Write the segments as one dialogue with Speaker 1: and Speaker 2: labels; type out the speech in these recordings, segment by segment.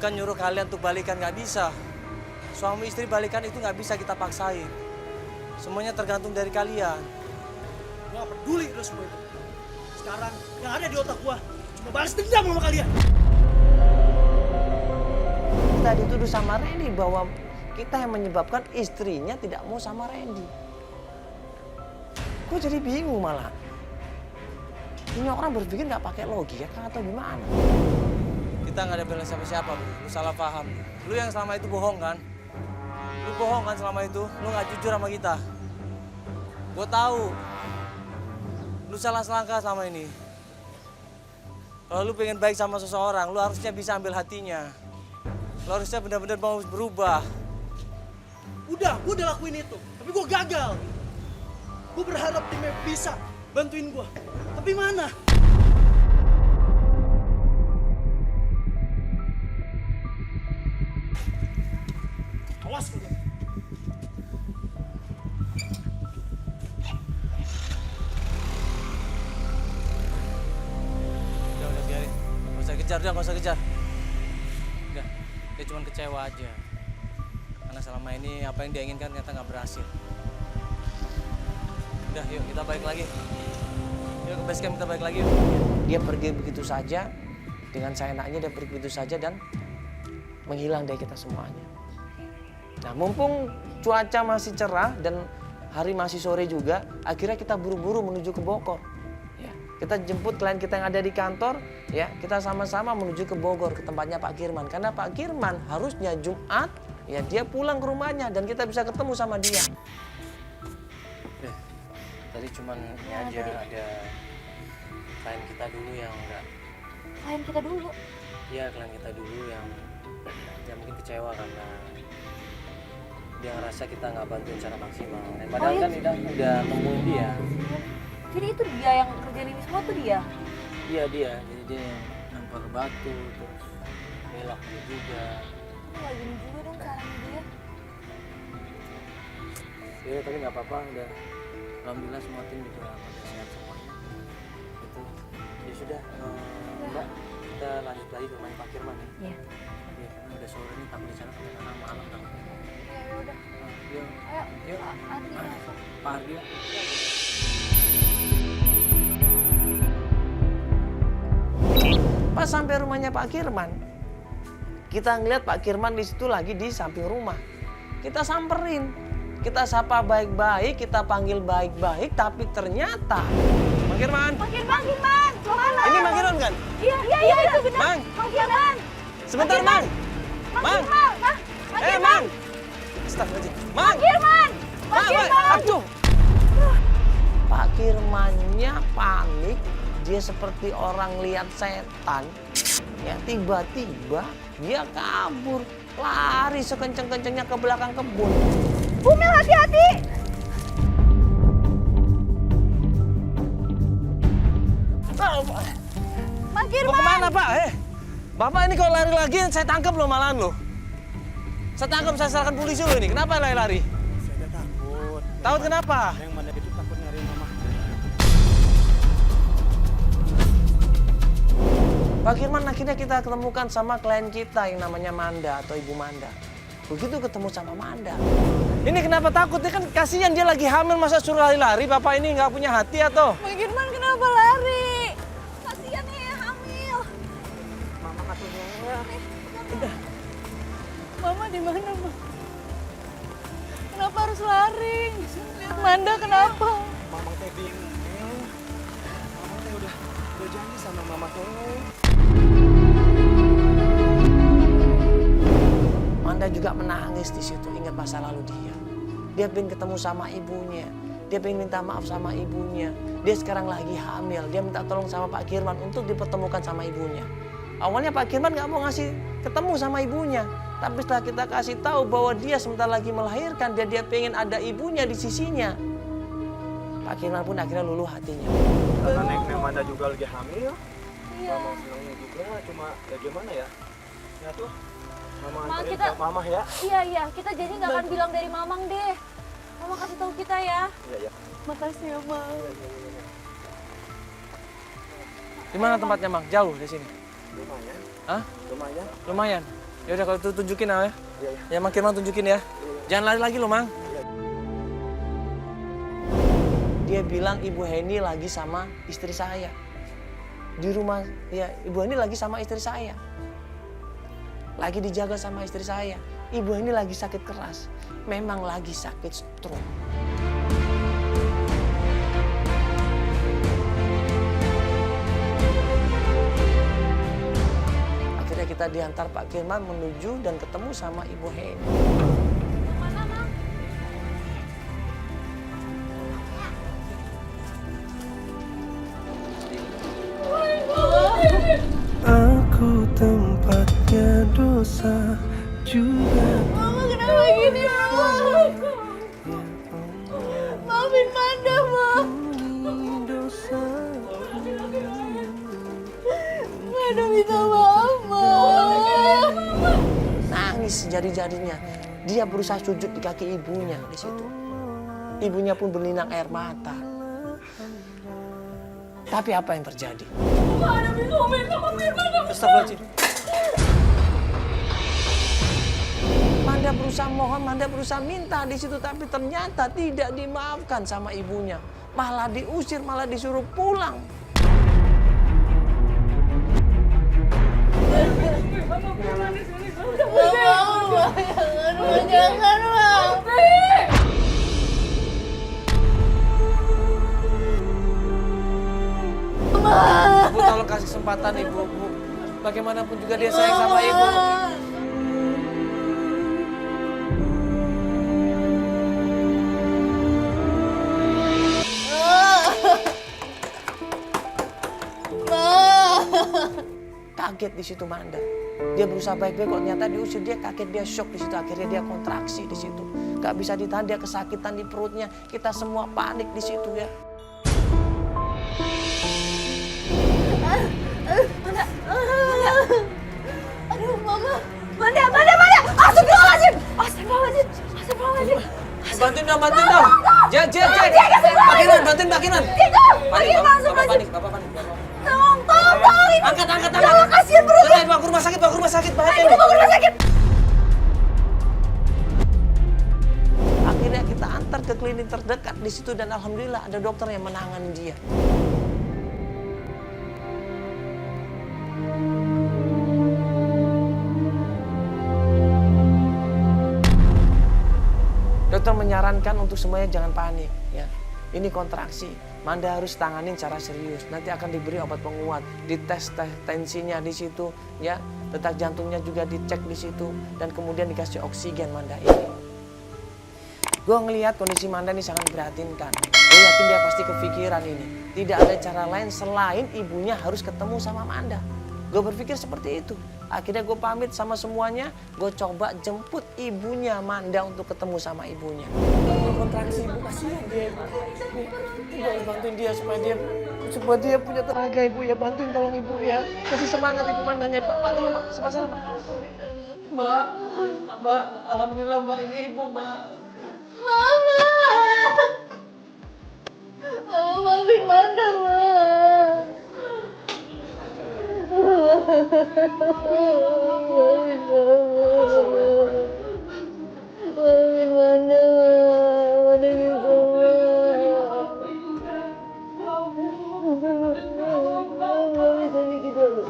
Speaker 1: bukan nyuruh kalian untuk balikan, nggak bisa. Suami istri balikan itu nggak bisa kita paksain. Semuanya tergantung dari kalian.
Speaker 2: Gue gak peduli udah semua itu. Sekarang yang ada di otak gue cuma balas dendam sama kalian.
Speaker 3: Kita dituduh sama Randy bahwa kita yang menyebabkan istrinya tidak mau sama Randy. Gue jadi bingung malah. Ini orang berpikir nggak pakai logika kan atau gimana?
Speaker 1: Kita nggak ada bela siapa-siapa, bro. Lu salah paham. Lu yang selama itu bohong kan? Lu bohong kan selama itu? Lu nggak jujur sama kita. Gue tahu. Lu salah selangkah selama ini. Kalau lu pengen baik sama seseorang, lu harusnya bisa ambil hatinya. Lu harusnya benar-benar mau berubah.
Speaker 2: Gue udah lakuin itu, tapi gue gagal. Gue berharap timnya bisa bantuin gue, tapi mana? Awas kalian.
Speaker 1: Udah biarin. Gak usah kejar, gak usah kejar. Udah, dia cuma kecewa aja. Karena selama ini apa yang dia inginkan ternyata nggak berhasil. Udah, yuk kita balik lagi. Yuk ke base camp kita balik lagi yuk.
Speaker 3: Dia pergi begitu saja, dengan seenaknya dia pergi begitu saja dan menghilang dari kita semuanya. Nah, mumpung cuaca masih cerah dan hari masih sore juga, akhirnya kita buru-buru menuju ke Bogor. Ya, kita jemput klien kita yang ada di kantor, ya, kita sama-sama menuju ke Bogor, ke tempatnya Pak Kirman. Karena Pak Kirman harusnya Jumat, ya dia pulang ke rumahnya dan kita bisa ketemu sama dia.
Speaker 1: Tadi cuman ini aja ada klien kita dulu yang enggak.
Speaker 4: Klien kita dulu?
Speaker 1: Iya, klien kita dulu yang mungkin kecewa karena dia ngerasa kita nggak bantuin secara maksimal. Padahal kan udah nemuin dia.
Speaker 4: Jadi itu dia yang kerjain ini semua tuh dia?
Speaker 1: Iya dia, jadi dia yang nampar batu, terus belok juga.
Speaker 4: Wah, gini juga dong caranya dia.
Speaker 1: Ya tapi nggak apa-apa, udah alhamdulillah semua tim juga pada sehat semuanya. Itu ya sudah, Mbak, kita lanjut lagi ke rumahnya Pak Kirman ya.
Speaker 4: Iya.
Speaker 1: Iya, karena udah sore nih, takut di sana sampai tengah malam kan.
Speaker 4: Ya udah.
Speaker 1: Yuk,
Speaker 4: Ayo,
Speaker 1: yuk.
Speaker 4: Adri masuk.
Speaker 1: Pak Ardi ya.
Speaker 3: Pas sampai rumahnya Pak Kirman, kita ngeliat Pak Kirman di situ lagi di samping rumah. Kita samperin, kita sapa baik-baik, kita panggil baik-baik, tapi ternyata Pak Kirman.
Speaker 4: Pak Kirman, kemana?
Speaker 3: Ini Pak Kirman kan?
Speaker 4: Iya itu benar.
Speaker 3: Mang.
Speaker 4: Pak Kirman.
Speaker 3: Sebentar, Mang. Mang. Mang. Astagfirullahaladzim. Mang.
Speaker 4: Pak Kirman.
Speaker 3: Aduh. Pak Kirmannya panik, dia seperti orang lihat setan. Ya, tiba-tiba dia kabur, lari sekenceng-kencengnya ke belakang kebun.
Speaker 4: Bumil, hati-hati. Pak Kirman.
Speaker 3: Mau kemana, Pak? Bapak ini kalau lari lagi saya tangkap loh malahan loh. Saya tangkap, saya serahkan polisi loh ini. Kenapa lari-lari?
Speaker 2: Saya udah takut.
Speaker 3: Takut kenapa?
Speaker 2: Yang mana itu takut nyariin mama.
Speaker 3: Pak Kirman, akhirnya kita ketemukan sama klien kita yang namanya Manda atau Ibu Manda. Begitu ketemu sama Manda. Ini kenapa takut? Dia kan kasihan, dia lagi hamil, masa suruh lari-lari? Bapak ini nggak punya hati atau?
Speaker 4: Pak Kirman kenapa lari? Kasihan ya hamil.
Speaker 2: Mama katanya.
Speaker 4: Mama di mana, Ma? Kenapa harus lari? Lihat Manda kenapa?
Speaker 2: Mama teh bingung. Mama teh udah janji sama mama teh.
Speaker 3: Manda juga menangis di situ, ingat masa lalu dia. Dia pengen ketemu sama ibunya. Dia pengen minta maaf sama ibunya. Dia sekarang lagi hamil. Dia minta tolong sama Pak Kirman untuk dipertemukan sama ibunya. Awalnya Pak Kirman nggak mau ngasih ketemu sama ibunya. Tapi setelah kita kasih tahu bahwa dia sebentar lagi melahirkan, dia pengen ada ibunya di sisinya. Pak Kirman pun akhirnya luluh hatinya.
Speaker 2: Karena Neng Manda juga lagi hamil.
Speaker 4: Iya.
Speaker 2: Mama senangnya juga, cuma ya gimana ya? Ya tuh, Mama
Speaker 4: Ma,
Speaker 2: anterin
Speaker 4: kita-
Speaker 2: ke Mama ya.
Speaker 4: Iya, kita jadi nggak akan bilang dari Mamang deh. Mama kasih tahu kita ya.
Speaker 2: Iya.
Speaker 4: Makasih ya, Mang.
Speaker 3: Di mana tempatnya, Mang? Jauh dari sini?
Speaker 2: Lumayan.
Speaker 3: Hah?
Speaker 2: Lumayan.
Speaker 3: Lumayan. Ya udah kalau itu tunjukin ya. Ya makin Mang tunjukin ya. Jangan lari lagi lo Mang. Dia bilang Ibu Heni lagi sama istri saya. Di rumah, ya Ibu Heni lagi sama istri saya. Lagi dijaga sama istri saya. Ibu Heni lagi sakit keras. Memang lagi sakit stroke. Akhirnya kita diantar Pak Kirman menuju dan ketemu sama Ibu Heni.
Speaker 4: Mana, Mang?
Speaker 5: Aku tempatnya dosa juga.
Speaker 4: Mama kenapa gini, Mama? Maafin Manda, Mak.
Speaker 5: Dosa.
Speaker 4: Manda minta maaf, Mak.
Speaker 3: Nangis jari-jarinya. Dia berusaha sujud di kaki ibunya di situ. Ibunya pun berlinang air mata. Tapi apa yang terjadi? Astagfirullahaladzim. Manda berusaha mohon, Manda berusaha minta di situ, tapi ternyata tidak dimaafkan sama ibunya. Malah diusir, malah disuruh pulang.
Speaker 4: Jangan, Mak.
Speaker 3: Ibu tolong kasih kesempatan ibu. Bagaimanapun juga dia sayang sama ibu. Kaget di situ Manda. Dia berusaha baik-baik kok ternyata diusir, dia kaget, dia shock di situ. Akhirnya dia kontraksi di situ. Gak bisa ditahan, dia kesakitan di perutnya. Kita semua panik di situ ya.
Speaker 4: Aduh, Mama. Manda. Astagfirullahaladzim.
Speaker 3: Bantuin dong. Jen. Bantuin Mbak Kinan. Bapak panik.
Speaker 4: Tolong ini.
Speaker 3: Angkat.
Speaker 4: Jangan, kasihan perutnya.
Speaker 3: Bawa ke rumah sakit. Bahaya
Speaker 4: Ayo,
Speaker 3: ini.
Speaker 4: bawa ke rumah sakit.
Speaker 3: Akhirnya kita antar ke klinik terdekat di situ dan alhamdulillah ada dokter yang menangani dia. Dokter menyarankan untuk semuanya jangan panik ya. Ini kontraksi, Manda harus tanganin secara serius. Nanti akan diberi obat penguat, dites tensinya di situ ya, detak jantungnya juga dicek di situ dan kemudian dikasih oksigen Manda ini. Gue ngelihat kondisi Manda ini sangat memprihatinkan. Gue yakin dia pasti kepikiran ini. Tidak ada cara lain selain ibunya harus ketemu sama Manda. Gue berpikir seperti itu. Akhirnya gue pamit sama semuanya. Gue coba jemput ibunya Manda untuk ketemu sama ibunya. Kontraksi ibu, kasihan dia. Ibu harus bantuin dia supaya dia punya tenaga ibu ya. Bantuin tolong ibu ya. Kasih semangat ibu Mandanya. Pak, sama-sama. Mbak, alhamdulillah Mbak ini ibu Mbak.
Speaker 4: Mama. Maafin Manda, Mak. Maafin Manda. Manda gitu,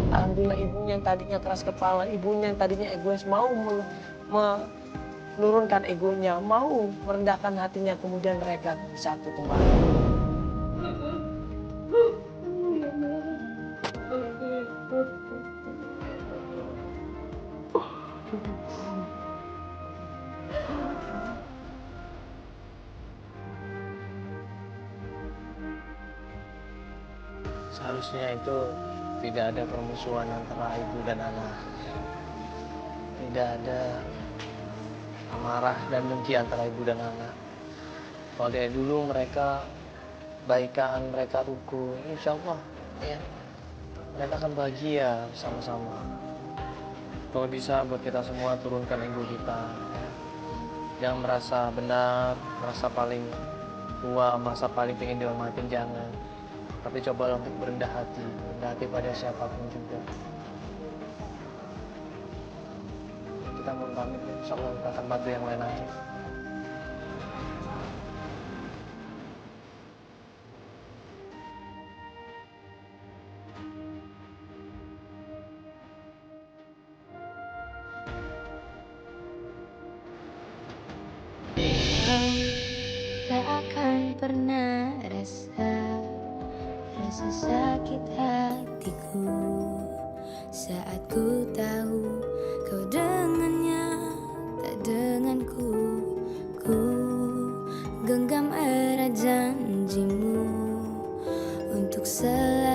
Speaker 3: Alhamdulillah ibunya yang tadinya keras kepala, ibunya yang tadinya egois mau menurunkan egonya, mau merendahkan hatinya, kemudian mereka satu kembali. Seharusnya itu tidak ada permusuhan antara ibu dan anak. Tidak ada amarah dan dengki antara ibu dan anak. Kalau dari dulu mereka baikan, mereka rukun, insya Allah ya, mereka akan bahagia sama-sama. Kalau bisa buat kita semua turunkan ego kita ya. Jangan merasa benar, merasa paling Gua masa paling pengen dihormatin jangan. Tapi cobalah untuk berendah hati pada siapapun juga. Kita mau pamit, insya Allah kita akan bantu yang lain aja.
Speaker 6: Tak akan pernah rasa sakit hatiku saat ku tahu kau dengannya tak denganku. Ku genggam erat janjimu untuk selalu